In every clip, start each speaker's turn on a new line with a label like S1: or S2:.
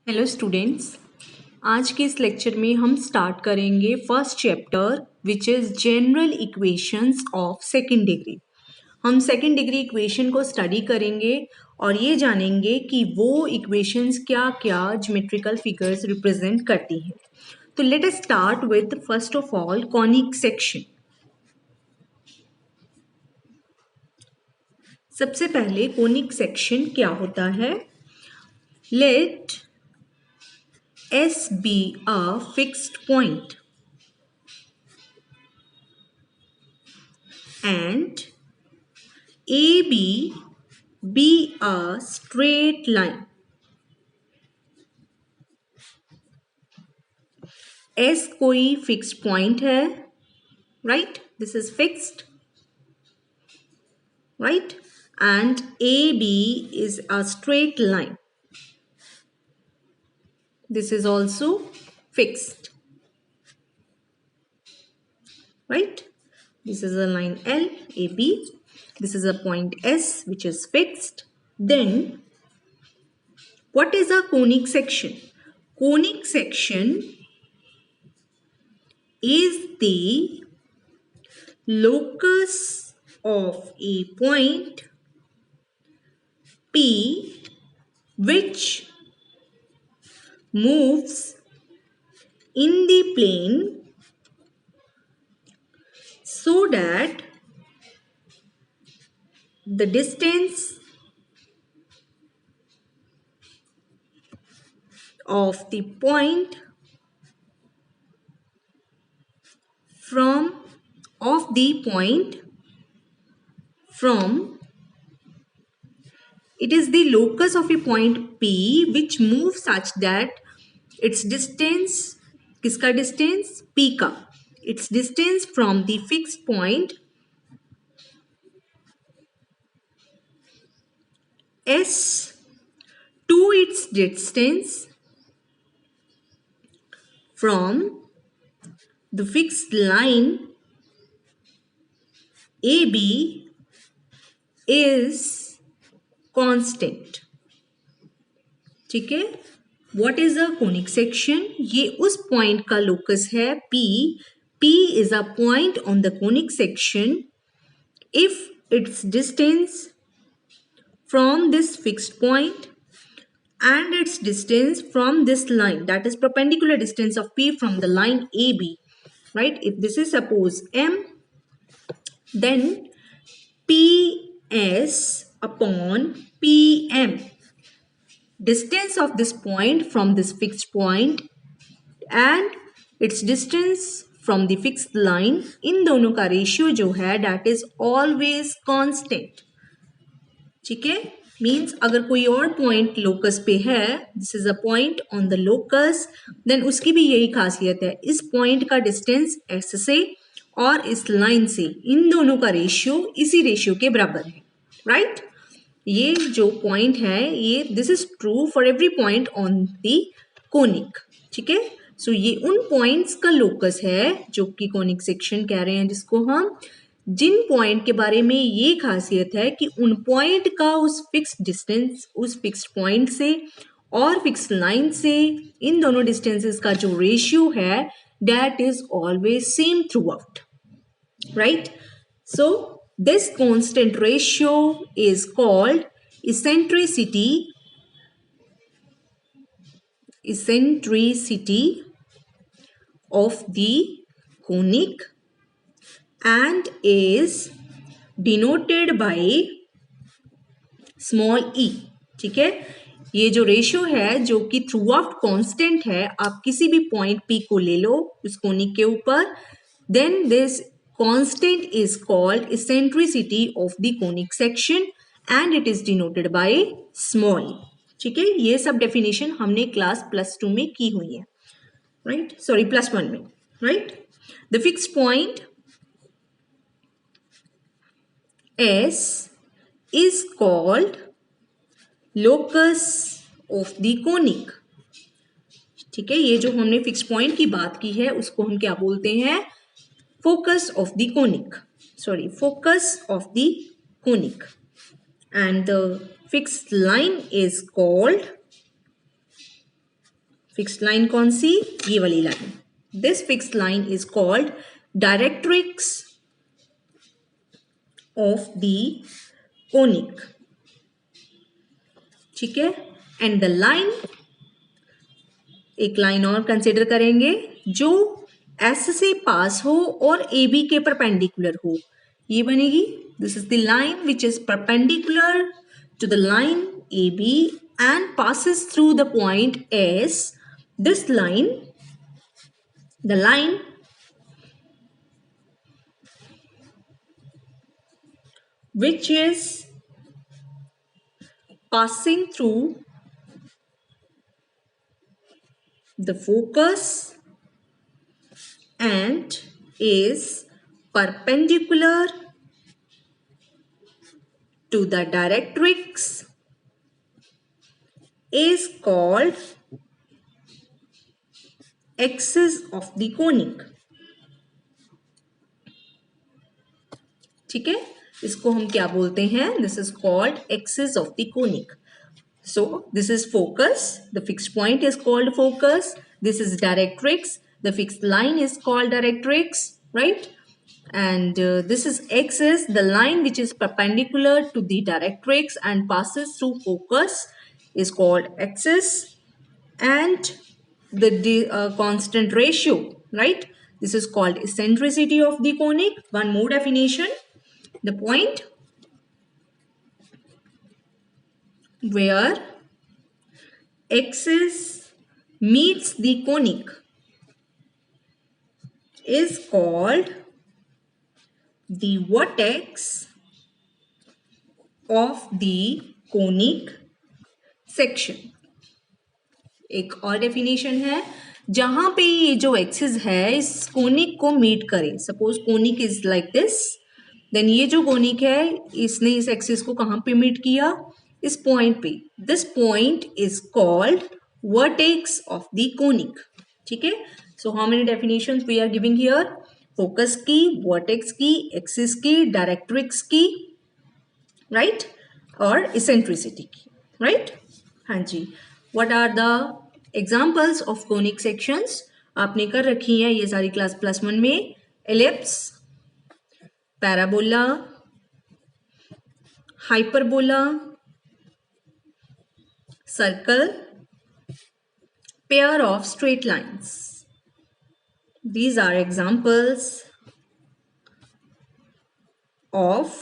S1: Hello students. आज के इस लेक्चर में हम स्टार्ट करेंगे first chapter which is general equations of second degree. हम सेकंड डिग्री इक्वेशन को स्टडी करेंगे और ये जानेंगे कि वो इक्वेशंस क्या क्या ज्योमेट्रिकल फिगर्स रिप्रेजेंट करती हैं। तो let us start with first of all conic section. सबसे पहले कॉनिक सेक्शन क्या होता है? Let S be a fixed point and AB be a straight line. S कोई fixed point है, right? This is fixed, right? And AB is a straight line. This is also fixed, right? This is a line L, AB. This is a point S which is fixed. Then, what is a conic section? Conic section is the locus of a point P which moves in the plane so that the distance of the point from it is the locus of a point P which moves such that its distance, किसका distance? P का. Its distance from the fixed point S to its distance from the fixed line AB is constant. ठीक है? What is a conic section? ये उस point का locus है P. P is a point on the conic section if its distance from this fixed point and its distance from this line, that is perpendicular distance of P from the line AB, right? If this is suppose M, then PS upon PM, distance of this point from this fixed point and its distance from the fixed line, इन दोनों का ratio जो है that is always constant. ठीक है? Means अगर कोई और point locus पे है, this is a point on the locus, then उसकी भी यही खासियत है, इस पॉइंट का डिस्टेंस एस से और इस लाइन से, इन दोनों का रेशियो इसी रेशियो के बराबर है, राइट? ये जो पॉइंट है, ये this is true for every point on the conic. ठीक है? सो ये उन पॉइंट्स का लोकस है जो कि कोनिक सेक्शन कह रहे हैं, जिसको हम, जिन पॉइंट के बारे में ये खासियत है कि उन पॉइंट का उस फिक्स्ड डिस्टेंस, उस फिक्स्ड पॉइंट से और फिक्स्ड लाइन से, इन दोनों डिस्टेंसेस का जो रेशियो है that is always same through out, right? So this constant ratio is called eccentricity of the conic and is denoted by small e. ठीक है? ये जो रेशियो है जो कि थ्रू आउट कॉन्स्टेंट है, आप किसी भी पॉइंट P को ले लो उस कोनिक के ऊपर, then this constant is called eccentricity of the conic section and it is denoted by small e. ठीक है? ये सब डेफिनेशन हमने क्लास +2 में की हुई है, राइट? सॉरी, +1 में, right? The fix point S is called locus of the conic. ठीक है? ये जो हमने फिक्स पॉइंट की बात की है उसको हम क्या बोलते हैं? Focus of the conic, sorry, focus of the conic. And the fixed line is called fixed line कौन सी? ये वाली line. This fixed line is called directrix of the conic. ठीक है. एंड द लाइन, एक लाइन और consider करेंगे जो S से पास हो और ए बी के परपेंडिकुलर हो. ये बनेगी, this is the line which is perpendicular to the line A B and passes through the point S. This line, the line which is passing through the focus and is perpendicular to the directrix is called axis of the conic. ठीक है, इसको हम क्या बोलते हैं? This is called axis of the conic. So this is focus, the fixed point is called focus. This is directrix, the fixed line is called directrix, right? And this is axis, the line which is perpendicular to the directrix and passes through focus is called axis. And the constant ratio, right? This is called eccentricity of the conic. One more definition: the point where axis meets the conic is called the vertex of the conic section. एक और definition है, जहां पे ये जो axis है इस conic को मीट करे. Suppose conic is like this, then ये जो कोनिक है इसने इस एक्सिस को कहां पे मीट किया? इस पॉइंट पे. This point is called vertex of the conic. ठीक है. So how many definitions we are giving here? Focus की, वर्टेक्स की, एक्सिस की, डायरेक्ट्रिक्स की, राइट, और इसेंट्रिसिटी की, राइट. हाँ जी. What are the examples of conic sections? आपने कर रखी है ये सारी क्लास +1 में. Ellipse, parabola, hyperbola, circle, pair of straight lines. These are examples of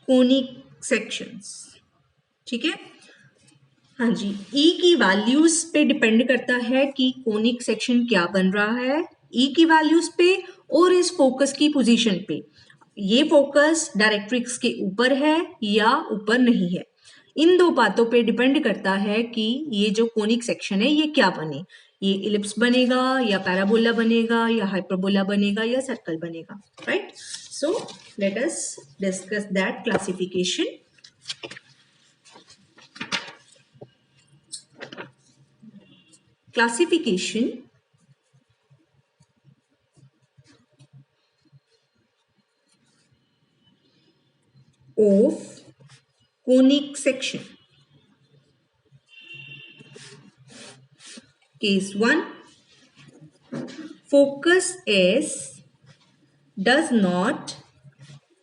S1: conic sections. ठीक है. हाँ जी. E की वैल्यूज पे डिपेंड करता है कि कोनिक सेक्शन क्या बन रहा है. E की वैल्यूज पे और इस फोकस की पोजीशन पे. ये फोकस डायरेक्ट्रिक्स के ऊपर है या ऊपर नहीं है. इन दो बातों पे डिपेंड करता है कि ये जो कोनिक सेक्शन है ये क्या बने. ये इलिप्स बनेगा या पैराबोला बनेगा या हाइपरबोला बनेगा या सर्कल बनेगा, right. So let us discuss that classification. Classification of conic section. Case 1, focus S does not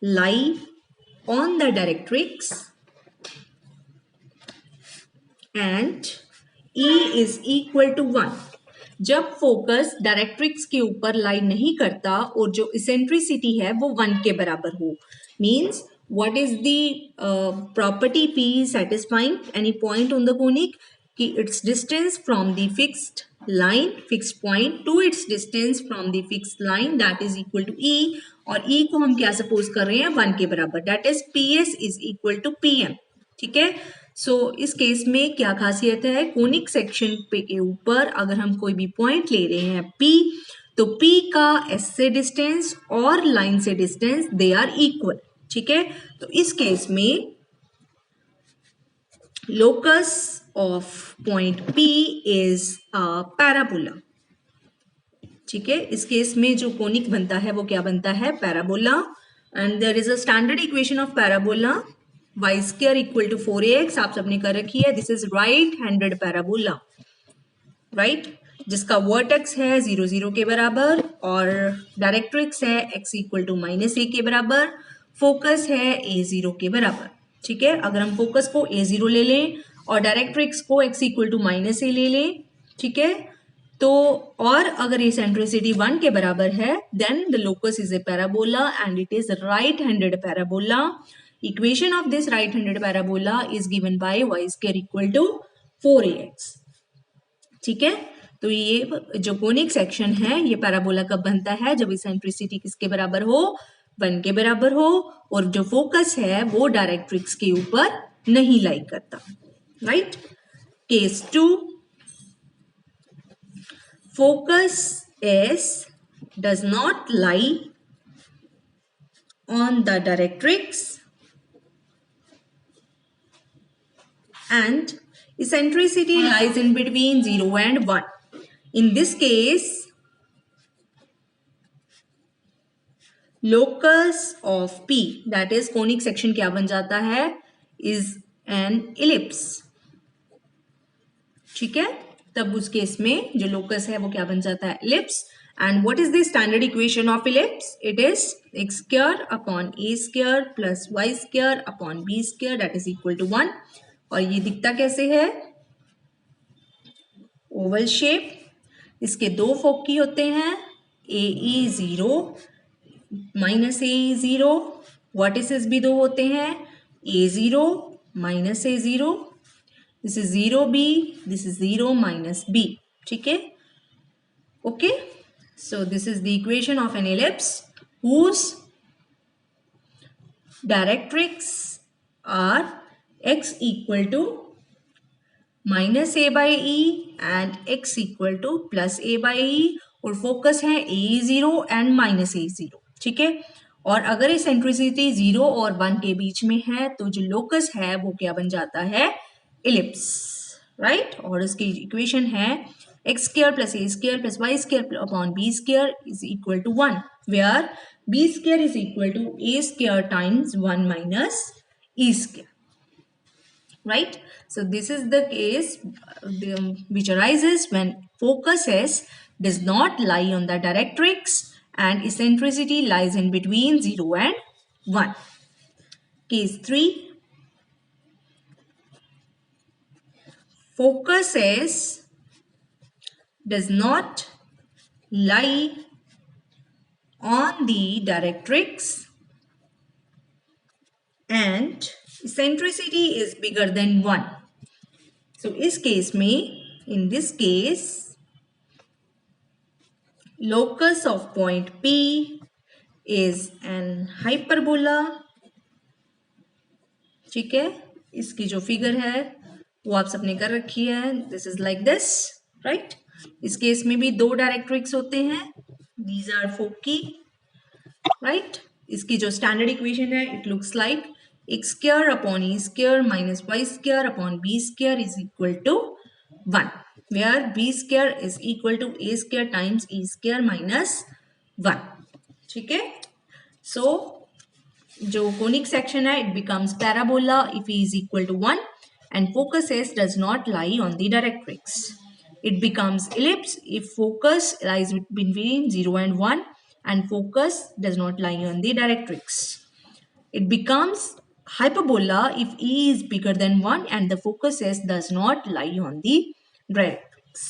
S1: lie on the directrix and E is equal to 1. जब फोकस डायरेक्ट्रिक्स के ऊपर लाई नहीं करता और जो इसेंट्रिसिटी है वो 1 के बराबर हो. Means what is the property P satisfying any point on the conic? कि its distance from the fixed line, fixed point to its distance from the fixed line that is equal to E. और E को हम क्या suppose कर रहे हैं? 1 के बराबर. that is PS is equal to PM. ठीक है. सो इस केस में क्या खासियत है? कोनिक सेक्शन पे के ऊपर अगर हम कोई भी पॉइंट ले रहे हैं P, तो P का S से डिस्टेंस और लाइन से डिस्टेंस दे आर इक्वल. ठीक है. तो इस केस में locus of point P is parabola. ठीक है. इस केस में जो कोनिक बनता है वो क्या बनता है? Parabola. And there is a standard equation of parabola, y² equal to 4ax. आप सबने कर रखी है. This is right handed parabola, right. जिसका वर्टेक्स है 0 0 के बराबर और डायरेक्ट्रिक्स है x इक्वल टू -a के बराबर, फोकस है a0 के बराबर। ठीक है, अगर हम फोकस को a0 ले लें और डायरेक्ट्रिक्स को x इक्वल टू -a ले लें, ठीक है, तो और अगर एसेंट्रिसिटी 1 के बराबर है then the locus is a parabola and it is right handed parabola. Equation of this right handed parabola is given by y square equal to 4ax। ठीक है, तो ये जो कोनिक सेक्शन है ये पैराबोला कब बनता है, जब इसेंट्रिसिटी किसके बराबर हो, 1 के बराबर हो, और जो फोकस है वो डायरेक्ट्रिक्स के ऊपर नहीं लाई करता। Right, case 2, focus S does not lie on the directrix and eccentricity lies in between 0 and 1. In this case, locus of P, that is conic section क्या बन जाता है, is an ellipse। ठीक है, तब उस केस में जो लोकस है वो क्या बन जाता है, ellipse. And what is the standard equation of ellipse, it is x square upon a square plus y square upon b square that is equal to 1। और ये दिखता कैसे है, ओवल शेप, इसके दो फोकी होते हैं, AE0 माइनस AE0, वर्टिसेस भी दो होते हैं, A0 minus A0, this is 0b, this is 0 minus b। ठीक है, okay, so this is the equation of an ellipse whose directrix are x equal to minus a by e and x equal to plus a by e, और focus है a0 and minus a0। ठीक है, और अगर eccentricity 0 और 1 के बीच में है तो जो लोकस है वो क्या बन जाता है, इलिप्स। राइट, और उसकी इक्वेशन है x square plus a square plus y square upon b square is equal to 1, where b square is equal to a square times 1 minus e square. Right, so this is the case which arises when focus S does not lie on the directrix and eccentricity lies in between 0 and 1. Case 3, focus S does not lie on the directrix and eccentricity is bigger than 1. So इस case में, in this case, locus of point P is an hyperbola। ठीक है, इसकी जो figure है वो आप सबने कर रखी है, this is like this. Right, इस केस में भी दो डायरेक्ट्रिक्स होते हैं, दीज आर फोकी। राइट, इसकी जो स्टैंडर्ड इक्वेशन है it looks like x square upon e square minus y square upon b square is equal to 1, where b square is equal to a square times e square minus 1। ठीक है, so जो conic section है it becomes parabola if e is equal to 1 and focus S does not lie on the directrix। It becomes ellipse if focus lies between 0 and 1 and focus does not lie on the directrix। It becomes hyperbola if E is bigger than 1 and the focus S does not lie on the directrix।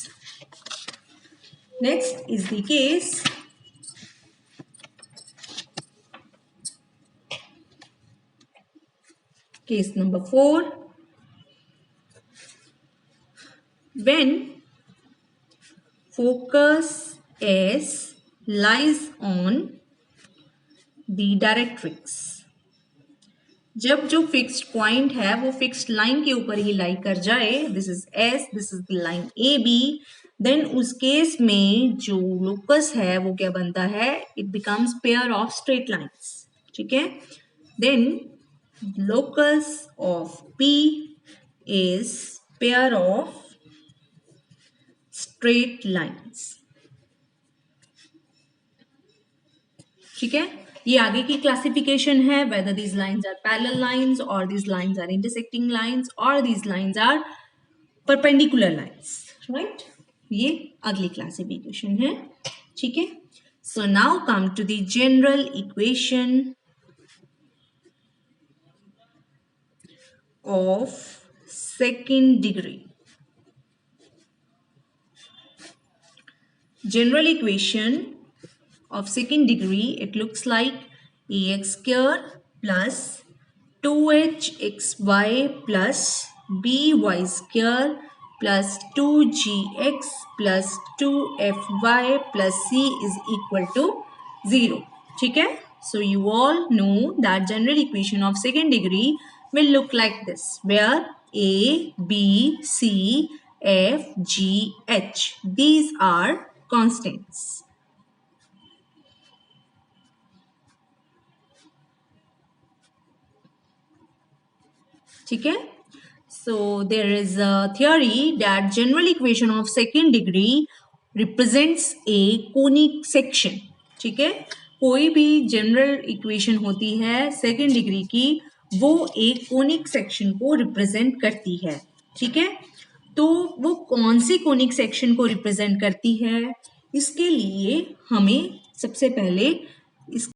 S1: Next is the case number 4, when focus S lies on the directrix। जब जो fixed point है वो fixed line के ऊपर ही lie कर जाए, this is S, this is the line A B, then उस case में जो लोकस है वो क्या बनता है, it becomes pair of straight lines. ठीक है, then locus of P is pair of straight lines. ठीक है, ये आगे की क्लासिफिकेशन है, whether these lines are parallel lines or these lines are intersecting lines or these lines are perpendicular lines, right? ये अगली क्लासिफिकेशन है, ठीक है। So now come to the general equation of second degree. General equation of second degree, it looks like ax square plus 2hxy plus by square plus 2gx plus 2fy plus c is equal to 0. ठीक है, so you all know that general equation of second degree will look like this, where a, b, c, f, g, h, these are constants. ठीक है, so there is a theory that general equation of second degree represents a conic section. ठीक है, कोई भी general equation होती है second degree की, वो एक कोनिक सेक्शन को रिप्रेजेंट करती है, ठीक है। तो वो कौन सी कोनिक सेक्शन को रिप्रेजेंट करती है, इसके लिए हमें सबसे पहले इस